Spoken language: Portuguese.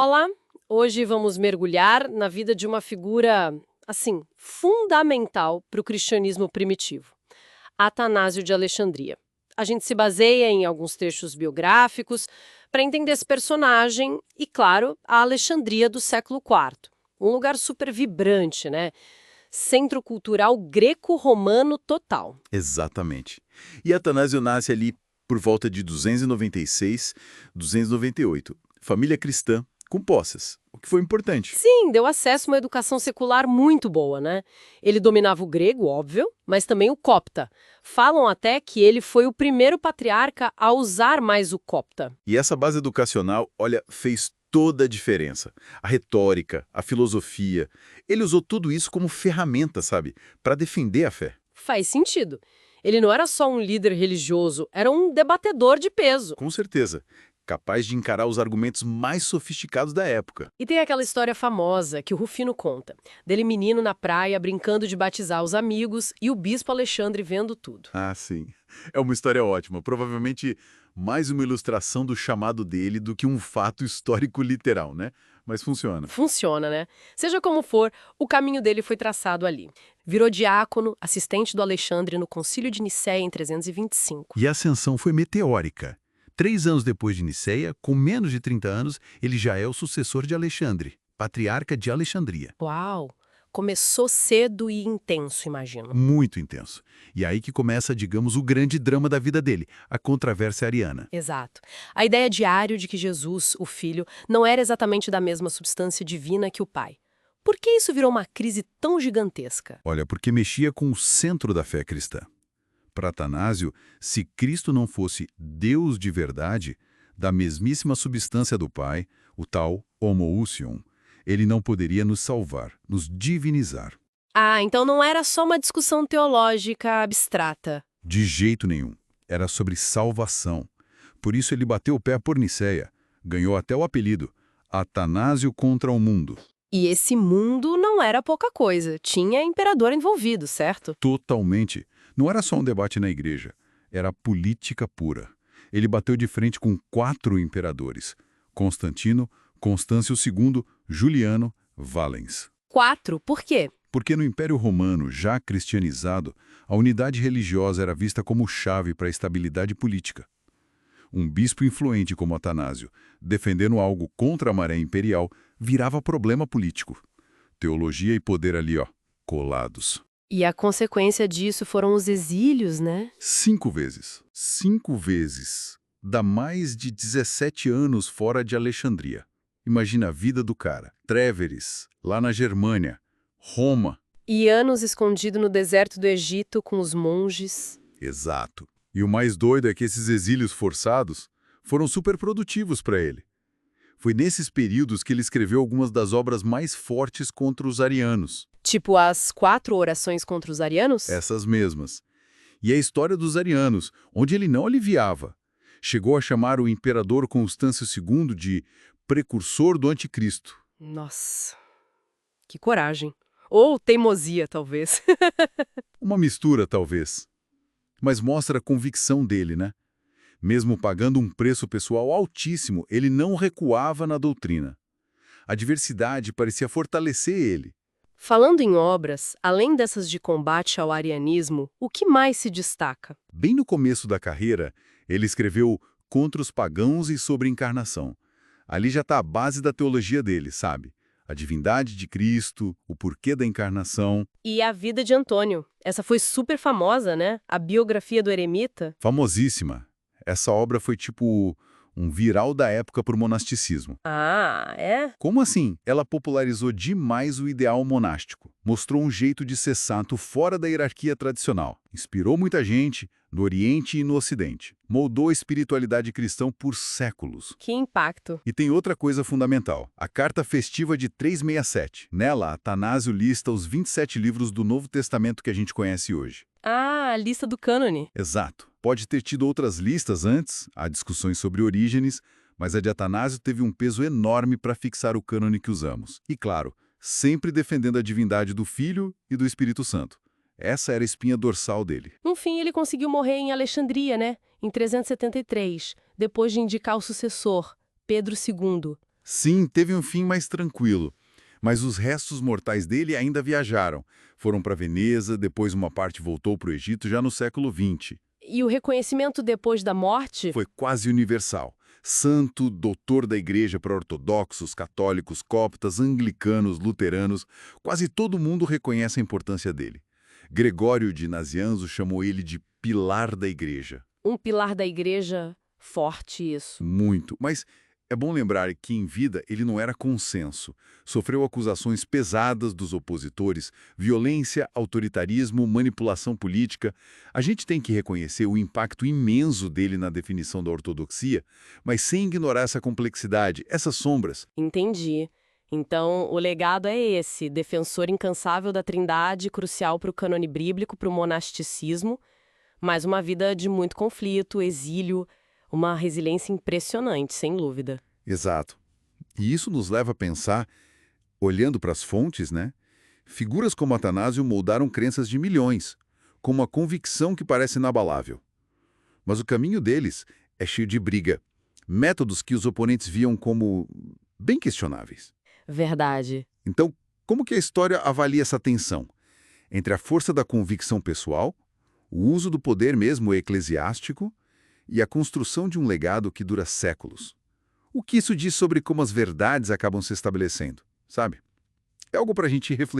Olá, hoje vamos mergulhar na vida de uma figura, assim, fundamental para o cristianismo primitivo, Atanásio de Alexandria. A gente se baseia em alguns trechos biográficos para entender esse personagem e, claro, a Alexandria do século IV. Um lugar super vibrante, né? Centro cultural greco-romano total. Exatamente. E Atanásio nasce ali por volta de 296, 298. Família cristã, com posses, o que foi importante. Sim, deu acesso a uma educação secular muito boa, né? Ele dominava o grego, óbvio, mas também o copta. Falam até que ele foi o primeiro patriarca a usar mais o copta. E essa base educacional, olha, fez toda a diferença. A retórica, a filosofia. Ele usou tudo isso como ferramenta, sabe? Para defender a fé. Faz sentido. Ele não era só um líder religioso, era um debatedor de peso. Com certeza. Capaz de encarar os argumentos mais sofisticados da época. E tem aquela história famosa que o Rufino conta, dele menino na praia brincando de batizar os amigos e o bispo Alexandre vendo tudo. Ah, sim. É uma história ótima. Provavelmente mais uma ilustração do chamado dele do que um fato histórico literal, né? Mas funciona. Funciona, né? Seja como for, o caminho dele foi traçado ali. Virou diácono, assistente do Alexandre no Concílio de Nicéia em 325. E a ascensão foi meteórica. 3 anos depois de Niceia, com menos de 30 anos, ele já é o sucessor de Alexandre, patriarca de Alexandria. Uau! Começou cedo e intenso, imagino. Muito intenso. E aí que começa, digamos, o grande drama da vida dele, a controvérsia ariana. Exato. A ideia de Ário de que Jesus, o Filho, não era exatamente da mesma substância divina que o Pai. Por que isso virou uma crise tão gigantesca? Olha, porque mexia com o centro da fé cristã. Para Atanásio, se Cristo não fosse Deus de verdade, da mesmíssima substância do Pai, o tal homoousion, ele não poderia nos salvar, nos divinizar. Ah, então não era só uma discussão teológica abstrata. De jeito nenhum. Era sobre salvação. Por isso ele bateu o pé por Nicéia. Ganhou até o apelido, Atanásio contra o mundo. E esse mundo não era pouca coisa. Tinha imperador envolvido, certo? Totalmente. Não era só um debate na igreja. Era política pura. Ele bateu de frente com 4 imperadores. Constantino, Constâncio II, Juliano, Valens. 4, por quê? Porque no Império Romano, já cristianizado, a unidade religiosa era vista como chave para a estabilidade política. Um bispo influente como Atanásio, defendendo algo contra a maré imperial, virava problema político. Teologia e poder ali, ó, colados. E a consequência disso foram os exílios, né? 5 vezes. 5 vezes. Dá mais de 17 anos fora de Alexandria. Imagina a vida do cara. Tréveris, lá na Germânia. Roma. E anos escondido no deserto do Egito com os monges. Exato. E o mais doido é que esses exílios forçados foram super produtivos para ele. Foi nesses períodos que ele escreveu algumas das obras mais fortes contra os arianos. Tipo as 4 orações contra os arianos? Essas mesmas. E a história dos arianos, onde ele não aliviava. Chegou a chamar o imperador Constâncio II de precursor do anticristo. Nossa, que coragem. Ou teimosia, talvez. Uma mistura, talvez. Mas mostra a convicção dele, né? Mesmo pagando um preço pessoal altíssimo, ele não recuava na doutrina. A diversidade parecia fortalecer ele. Falando em obras, além dessas de combate ao arianismo, o que mais se destaca? Bem no começo da carreira, ele escreveu Contra os Pagãos e sobre Encarnação. Ali já está a base da teologia dele, sabe? A divindade de Cristo, o porquê da encarnação. E a vida de Antônio. Essa foi super famosa, né? A biografia do eremita. Famosíssima. Essa obra foi tipo um viral da época para o monasticismo. Ah, é? Como assim? Ela popularizou demais o ideal monástico. Mostrou um jeito de ser santo fora da hierarquia tradicional. Inspirou muita gente no Oriente e no Ocidente. Moldou a espiritualidade cristã por séculos. Que impacto. E tem outra coisa fundamental. A Carta Festiva de 367. Nela, Atanásio lista os 27 livros do Novo Testamento que a gente conhece hoje. Ah, a lista do cânone. Exato. Pode ter tido outras listas antes, há discussões sobre Orígenes, mas a de Atanásio teve um peso enorme para fixar o cânone que usamos. E claro, sempre defendendo a divindade do Filho e do Espírito Santo. Essa era a espinha dorsal dele. No fim, ele conseguiu morrer em Alexandria, né? Em 373, depois de indicar o sucessor, Pedro II. Sim, teve um fim mais tranquilo, mas os restos mortais dele ainda viajaram. Foram para Veneza, depois uma parte voltou para o Egito já no século XX. E o reconhecimento depois da morte? Foi quase universal. Santo, doutor da igreja para ortodoxos, católicos, coptas, anglicanos, luteranos, quase todo mundo reconhece a importância dele. Gregório de Nazianzo chamou ele de pilar da igreja. Um pilar da igreja forte, isso. Muito, mas é bom lembrar que em vida ele não era consenso. Sofreu acusações pesadas dos opositores, violência, autoritarismo, manipulação política. A gente tem que reconhecer o impacto imenso dele na definição da ortodoxia, mas sem ignorar essa complexidade, essas sombras. Entendi. Então, o legado é esse, defensor incansável da Trindade, crucial para o cânone bíblico, para o monasticismo, mas uma vida de muito conflito, exílio, uma resiliência impressionante, sem dúvida. Exato. E isso nos leva a pensar, olhando para as fontes, né? Figuras como Atanásio moldaram crenças de milhões, com uma convicção que parece inabalável. Mas o caminho deles é cheio de briga, métodos que os oponentes viam como bem questionáveis. Verdade. Então, como que a história avalia essa tensão entre a força da convicção pessoal, o uso do poder mesmo eclesiástico e a construção de um legado que dura séculos? O que isso diz sobre como as verdades acabam se estabelecendo, sabe? É algo para a gente refletir.